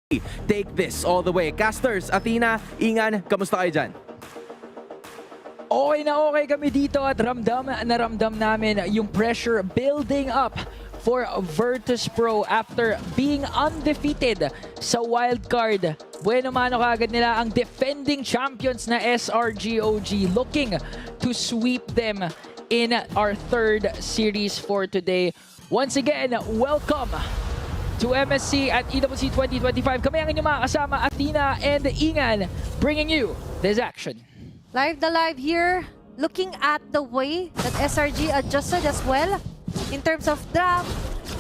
take this all the way. Casters, Athena, Ingan, kamusta kayo dyan? Okay na okay kami dito at ramdam na ramdam namin yung pressure building up for Virtus Pro after being undefeated sa wildcard. Bueno mano kaagad nila ang defending champions na SRGOG, looking to sweep them in our third series for today. Once again, welcome to MSC at EWC 2025. Kami ang inyong mga kasama, Athena and Ingan, bringing you this action. Live the live here, looking at the way that SRG adjusted as well in terms of draft.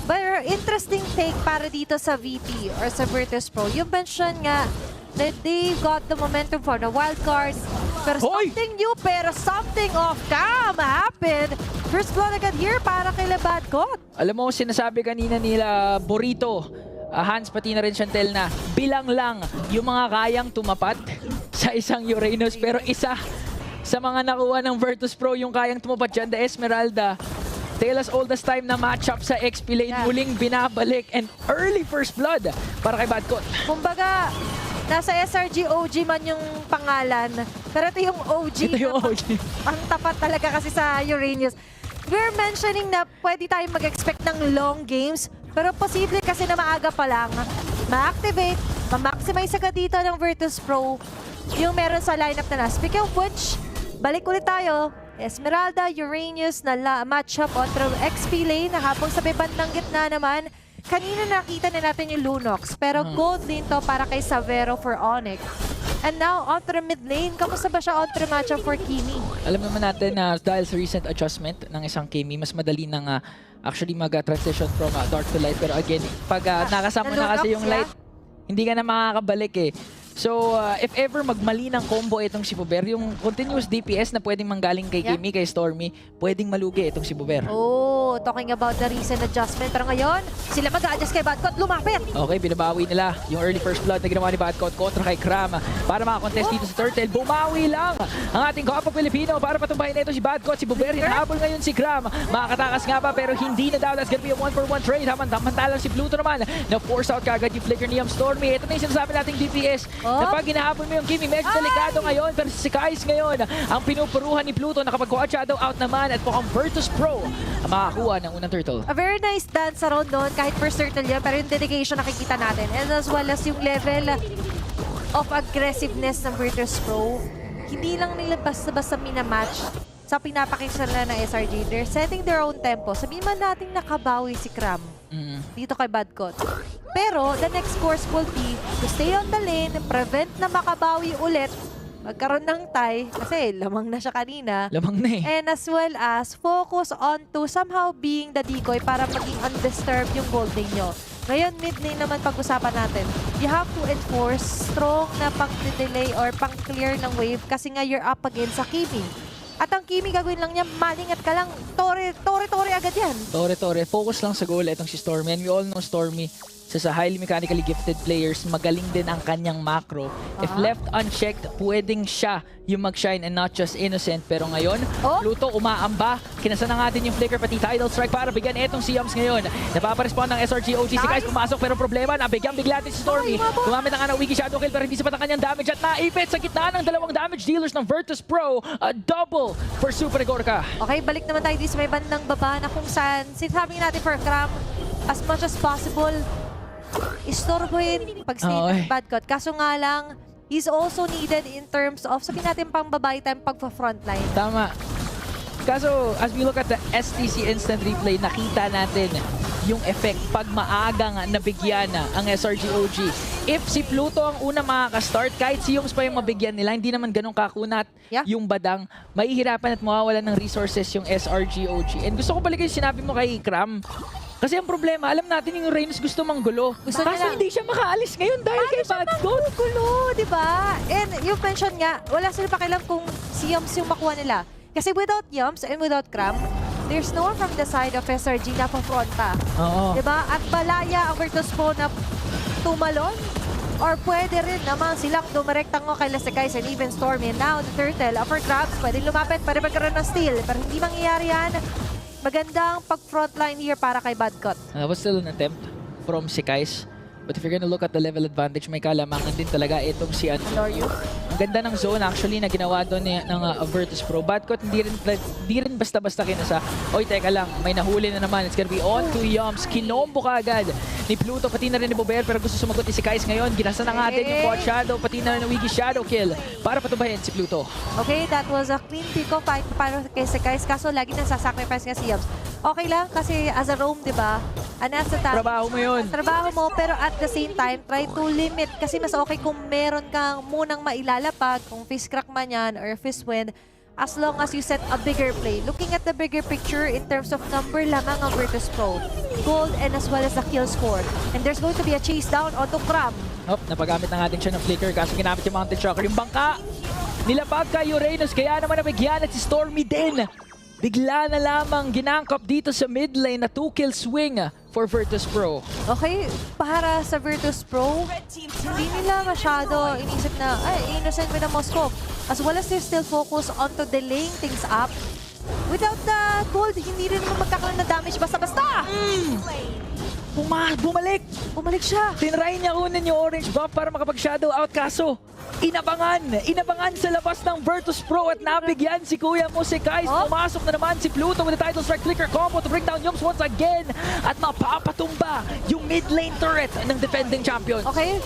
But interesting take para dito sa VP or sa Virtus Pro. You mentioned nga that they got the momentum for the wild cards. Pero something new, pero something off-cam happened. First blood agad here para kay Lebadcott. Alam mo, sinasabi kanina nila Burrito, Hans, pati na rin Chantel na bilang lang yung mga kayang tumapat sa isang Uranus. Pero isa sa mga nakuha ng Virtus Pro yung kayang tumapat dyan, the Esmeralda. Tale as old as time na matchup sa XP lane, muling binabalik and early first blood para kay Badcott. Kumbaga, nasa SRG OG man yung pangalan, pero ito yung OG. Ito yung OG. Ang tapat talaga kasi sa Uranus. We're mentioning na pwede tayong mag-expect ng long games, pero posible kasi na maaga pa lang ma-activate, ma-maximize agad dito ng Virtus Pro yung meron sa lineup na. Speaking of which, balik ulit tayo. Esmeralda, Uranus na matchup contra XP lane na habang sa bandang gitna naman. Kanina nakita na natin yung Lunox, pero gold lane to para kay Savero for Onyx. And now, onto the mid lane, kamusta ba siya onto the matchup for Kimi? Alam naman natin na dahil sa recent adjustment ng isang Kimi, mas madali nang actually mag-transition from dark to light. Pero again, pag nakasama na kasi yung light, hindi ka na makakabalik eh. So, if ever magmali ng combo itong si Bober, yung continuous DPS na pwedeng manggaling kay Kimi, kay Stormy, pwedeng malugi itong si Bober. Oh, talking about the recent adjustment. Pero ngayon, sila mag-a-adjust kay Badcott, lumapit! Okay, binabawi nila yung early first blood na ginawa ni Badcott kontra kay Kram para makakontest dito sa Turtle. Bumawi lang ang ating kapwa Pilipino para patumbahin na ito si Badcott. Si Bober, hinahabol ngayon si Kram. Makakatakas nga ba pero hindi na daw. That's gonna be a 1-for-1 trade. Samantalang si Pluto naman na force out kagad yung flicker ni Stormy. Ito na yung sinasabi nating DPS. Na pag hinahabol mo yung Kimi, medyo delikado ngayon. Pero si Kais ngayon, ang pinupuruhan ni Pluto, nakapag-watch shadow out naman at mukhang Virtus Pro ang makakuha ng unang turtle. A very nice dance around doon, kahit first turtle yan, pero yung dedication nakikita natin. And as well as yung level of aggressiveness ng Virtus Pro, hindi lang nila basta-basta minamatch sa pinapakita nila ng SRG. They're setting their own tempo. Sabihin man natin nakabawi si Kram dito kay Badcott. Pero the next course will be to stay on the lane, prevent na makabawi ulit, magkaroon ng tie, kasi lamang na siya kanina. Lamang na eh. And as well as focus on to somehow being the decoy para maging undisturbed yung gold lane nyo. Ngayon, mid lane naman pag-usapan natin. You have to enforce strong na pang-delay or pang-clear ng wave kasi nga you're up against sa Kimi. At ang Kimi gagawin lang niya, malingat ka lang, tore agad yan. Tore, focus lang sa goal itong si Stormy. And we all know Stormy, sa highly mechanically gifted players, magaling din ang kanyang macro. If left unchecked, pwedeng siya yung mag-shine and not just innocent. Pero ngayon, Pluto umaamba. Kinasa na natin yung flicker, pati Tidal Strike para bigyan etong si Yums ngayon. Napaparespond ng SRG OG. Si Kais pumasok pero problema, nabigyan bigla natin si Stormy. Gumamit ng Wiki Shadow Kill pero hindi sapat ang kanyang damage at naipit sa gitna ng dalawang damage dealers ng Virtus Pro. A double for Super Gorka. Okay, balik naman tayo dito sa may bandang baba na kung saan sinasabi natin for Kram, as much as possible, istorbohin pag-stay ng Badcott. Kaso nga lang, he's also needed in terms of, sabihin natin pang babae time pagpa-frontline. Tama. Kaso, as we look at the STC instant replay, nakita natin yung effect pag maagang nabigyan ang SRG OG. If si Pluto ang una makaka-start, kahit si Yungs pa yung mabigyan nila, hindi naman ganun kakunat yung badang, mahihirapan at mawawalan ng resources yung SRG OG. And gusto ko balikan yung sinabi mo kay Kram. Kasi ang problema, alam natin yung Uranus gusto manggulo. Kaso hindi siya makaalis ngayon dahil kay Badcott. Gulo, di ba? And yung mention nga, wala sila pakialam kung si Yums yung makuha nila. Kasi without Yums and without Kram, there's no one from the side of SRG na pa-fronta. Di ba? At balaya ang Virtus Pro na tumalon. Or pwede rin naman silang dumirektang kay Lasekais and even Stormy. And now, the Turtle, upper grabs, pwede lumapit, pwede magkaroon ng steal. Pero hindi mangyayari yan. Magandang pag-frontline here para kay Badcott. That was still an attempt from si Kais. But if you're gonna look at the level advantage, may kalamangan din talaga itong si Glorious. Ang ganda ng zone actually na ginawa doon ng Virtus Pro. Badcott hindi rin basta-basta kinasa. Oy, teka lang, may nahuli na naman. It's gonna be on to Yums. Kinombo ka agad ni Pluto, pati na rin ni Bober, pero gusto sumagot ni si Kais ngayon. Ginasa na nga din yung Quad Shadow, pati na rin Wiggy Shadow kill para patubahin si Pluto. Okay, that was a clean pick-off fight para kay Sekais. Kaso lagi nang sasacrifice nga si Yums. Okay lang kasi as a roam, di ba? Anasata. Trabaho mo yun. Trabaho mo, pero at the same time, try to limit. Kasi mas okay kung meron kang munang mailalapag, kung fist crack man yan or fist wind, as long as you set a bigger play. Looking at the bigger picture in terms of number lamang ang Virtus Pro. Gold and as well as the kill score. And there's going to be a chase down onto Cram. Oh, napagamit na nga din siya ng flicker kaso ginamit yung Mountain Shocker. Yung bangka, nilapag kay Uranus, kaya naman nabigyan at si Stormy din. Bigla na lamang ginangkap dito sa mid lane na 2-kill swing for Virtus Pro. Okay, para sa Virtus Pro, hindi nila masyado inisip na, ay, innocent with the Moscow. As well as they're still focused onto delaying things up. Without the gold, hindi rin naman magkakaroon na damage basta-basta! Bumalik! Bumalik siya! Tinry niya kunin yung orange buff para makapag-shadow out kaso inabangan sa labas ng Virtus Pro at nabigyan si Kuya mo si Kais. Pumasok na naman si Pluto with the title strike flicker combo to bring down Yums once again at mapapatumba yung mid lane turret ng defending champion. Okay,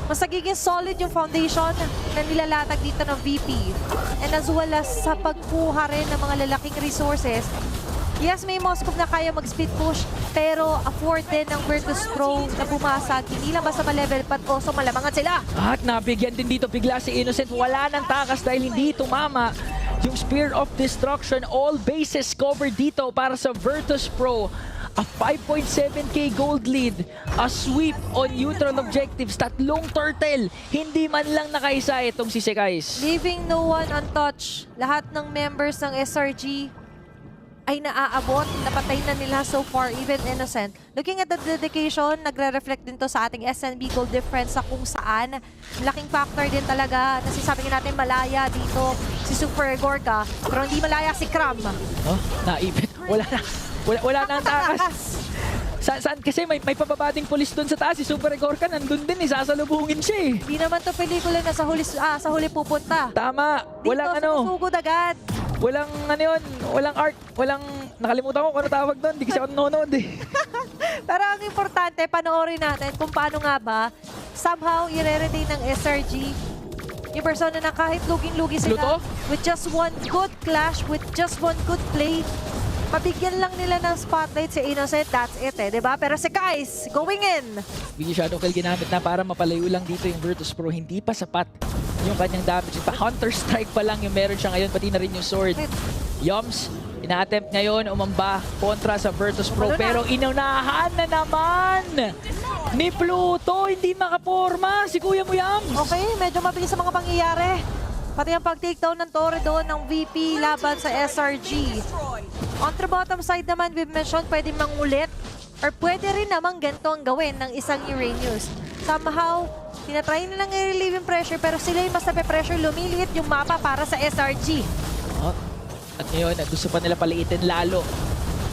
mas nagiging solid yung foundation na nilalatag dito ng VP. And as well as sa pagkuha rin ng mga lalaking resources. Yes, may Moskov na kaya mag-speed push, pero afford din ng Virtus Pro na bumasag. Hindi lang basta ma-level, but also malamangan sila. At nabigyan din dito bigla si Innocent. Wala nang takas dahil hindi tumama yung Spear of Destruction. All bases covered dito para sa Virtus Pro. A 5.7k gold lead, a sweep on neutral objectives, tatlong turtle. Hindi man lang nakaisa itong si Sekais. Leaving no one untouched. Lahat ng members ng SRG ay naaabot, napatay na nila so far, even Innocent. Looking at the dedication, nagre-reflect din to sa ating SNB gold difference sa kung saan. Laking factor din talaga, nasisabi natin malaya dito si Super Gorka, pero hindi malaya si Cram. Oh, naipit. Wala na ang takas. Saan kasi may pababading pulis doon sa taas. Si Super Gorka nandun din, sasalubungin siya eh. Hindi naman to pelikula na sa huli pupunta. Tama. Walang dito, sumusugod agad. Walang ano yun, walang art, walang nakalimutan ko kung ano tawag doon. Hindi kasi ako nanonood eh. Pero ang importante, panoorin natin kung paano nga ba somehow i-retain ng SRG yung persona na kahit luging-lugi sila Pluto? with just one good clash, with just one good play, mabigyan lang nila ng spotlight si Innocent, that's it eh, diba? Pero si Kais, going in! Biggie Shadow Kill ginamit na para mapalayo lang dito yung Virtus Pro. Hindi pa sapat yung kanyang damage. Hunter Strike pa lang yung meron siya ngayon, pati na rin yung sword. Yums, ina-attempt ngayon umamba kontra sa Virtus Pro, pero inunahan na naman ni Pluto. Hindi makaporma si Kuya mo, Yums. Okay, medyo mabilis sa mga pangyayari. Pati ang pag-takedown ng torre doon ng VP laban sa SRG. On the bottom side naman, we've mentioned pwede mangulit or pwede rin namang ganito ang gawin ng isang Uranus. Somehow, tinatry nilang i-relieve yung pressure pero sila yung mas nape-pressure, lumiliit yung mapa para sa SRG. Oh. At ngayon, gusto pa nila paliitin lalo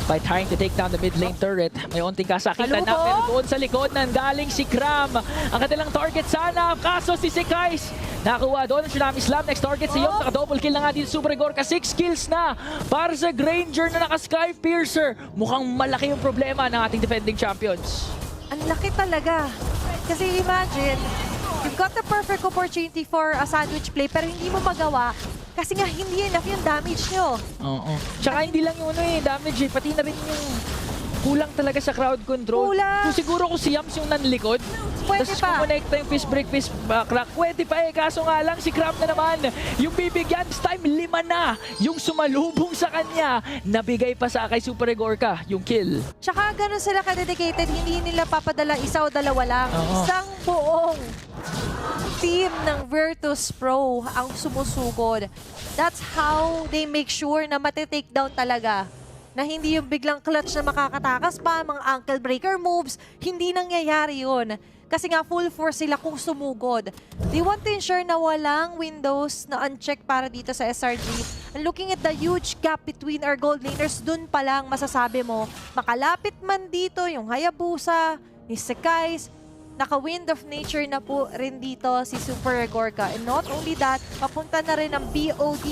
by trying to take down the mid lane turret. May onting kasakitan na, pero doon sa likod galing si Cram. Ang kanilang target sana, kaso si Sekais. Nakuha doon ang Tsunami Slam. Next target si Yums, naka-double kill na nga dito Super Gorka. 6 kills na para sa Granger na naka-Sky Piercer. Mukhang malaki yung problema ng ating defending champions. Ang laki talaga. Kasi imagine, you've got the perfect opportunity for a sandwich play pero hindi mo magawa kasi nga hindi enough yung damage nyo. Oo. Tsaka hindi lang yung damage eh. Pati na rin yung kulang talaga sa crowd control. Kulang. So siguro kung si Yums yung nanlikod, Pwede tapos pa. kumonekta yung fist break, fist crack, pwede pa eh. Kaso nga lang si Cram na naman yung bibigyan. This time 5 na yung sumalubong sa kanya. Nabigay pa sa kay Super Gorka yung kill. Tsaka ganun sila ka-dedicated, hindi nila papadala isa o dalawa lang. Oo. Isang buong team ng Virtus Pro ang sumusugod. That's how they make sure na matitake down talaga. Na hindi yung biglang clutch na makakatakas pa, mga ankle breaker moves, hindi nangyayari yun. Kasi nga full force sila kung sumugod. They want to ensure na walang windows na uncheck para dito sa SRG. And looking at the huge gap between our gold laners, dun pa lang masasabi mo, makalapit man dito yung Hayabusa, ni Sekais, naka-wind of nature na po rin dito si Super Gorka. And not only that, papunta na rin ng BOD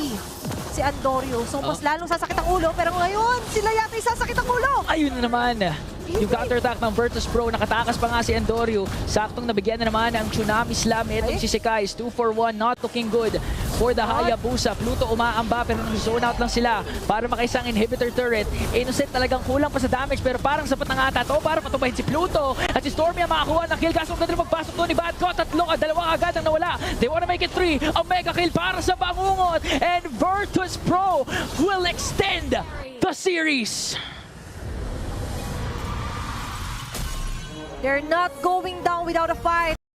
si Andorio. So, mas lalong sasakit ang ulo. Pero ngayon, sila yata yung sasakit ang ulo. Ayun na naman. Yung counter-attack ng Virtus Pro, nakatakas pa nga si Andorio. Saktong nabigyan na naman ang Tsunami Slam. Itong si Sekais, 2 for 1, not looking good for the Hayabusa. Pluto umaamba pero nag-zone out lang sila para makaisang inhibitor turret. Innocent talagang kulang pa sa damage pero parang sapat na nga to para patubahin si Pluto. At si Stormy ang makakuha ng kill. Kaso ang ganda magpasok doon ni Badco. Dalawang agad ang nawala. They wanna make it 3. A mega kill para sa Bangungot. And Virtus Pro will extend the series. They're not going down without a fight.